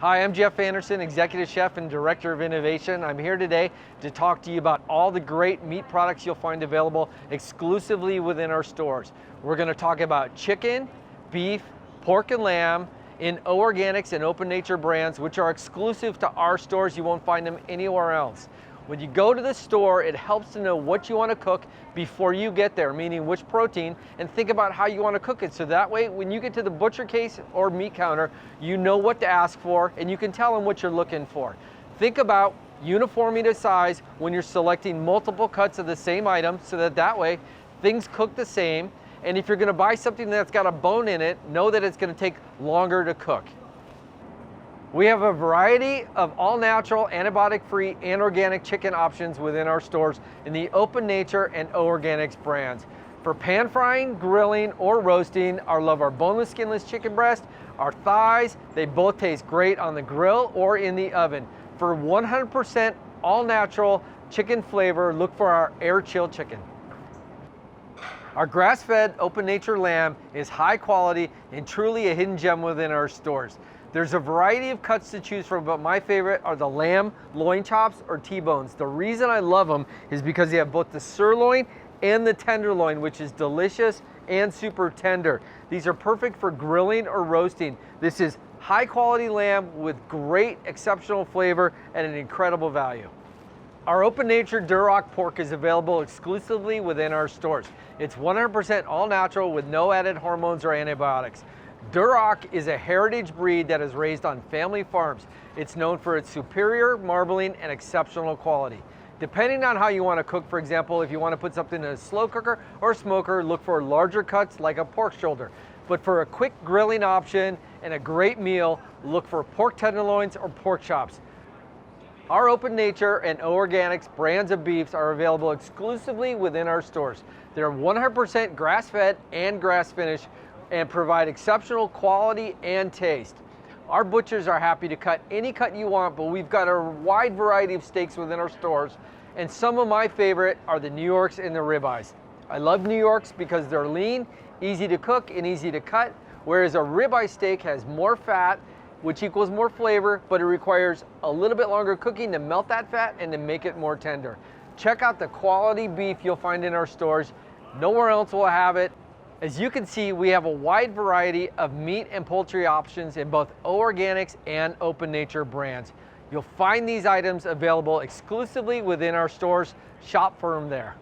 Hi, I'm Jeff Anderson, Executive Chef and Director of Innovation. I'm here today to talk to you about all the great meat products you'll find available exclusively within our stores. We're going to talk about chicken, beef, pork and lamb in O Organics and Open Nature brands, which are exclusive to our stores. You won't find them anywhere else. When you go to the store, it helps to know what you want to cook before you get there, meaning which protein, and think about how you want to cook it. So that way, when you get to the butcher case or meat counter, you know what to ask for and you can tell them what you're looking for. Think about uniformity of size when you're selecting multiple cuts of the same item so that way things cook the same. And if you're going to buy something that's got a bone in it, know that it's going to take longer to cook. We have a variety of all-natural, antibiotic-free, and organic chicken options within our stores in the Open Nature and O Organics brands. For pan frying, grilling, or roasting, I love our boneless, skinless chicken breast, our thighs. They both taste great on the grill or in the oven. For 100% all-natural chicken flavor, look for our air-chilled chicken. Our grass-fed Open Nature lamb is high quality and truly a hidden gem within our stores. There's a variety of cuts to choose from, but my favorite are the lamb loin chops or T-bones. The reason I love them is because they have both the sirloin and the tenderloin, which is delicious and super tender. These are perfect for grilling or roasting. This is high quality lamb with great exceptional flavor and an incredible value. Our Open Nature Duroc pork is available exclusively within our stores. It's 100% all natural with no added hormones or antibiotics. Duroc is a heritage breed that is raised on family farms. It's known for its superior marbling and exceptional quality. Depending on how you want to cook, for example, if you want to put something in a slow cooker or smoker, look for larger cuts like a pork shoulder. But for a quick grilling option and a great meal, look for pork tenderloins or pork chops. Our Open Nature and O Organics brands of beefs are available exclusively within our stores. They're 100% grass-fed and grass-finished and provide exceptional quality and taste. Our butchers are happy to cut any cut you want, but we've got a wide variety of steaks within our stores, and some of my favorite are the New Yorks and the ribeyes. I love New Yorks because they're lean, easy to cook, and easy to cut, whereas a ribeye steak has more fat, which equals more flavor, but it requires a little bit longer cooking to melt that fat and to make it more tender. Check out the quality beef you'll find in our stores. Nowhere else will have it. As you can see, we have a wide variety of meat and poultry options in both O Organics and Open Nature brands. You'll find these items available exclusively within our stores. Shop for them there.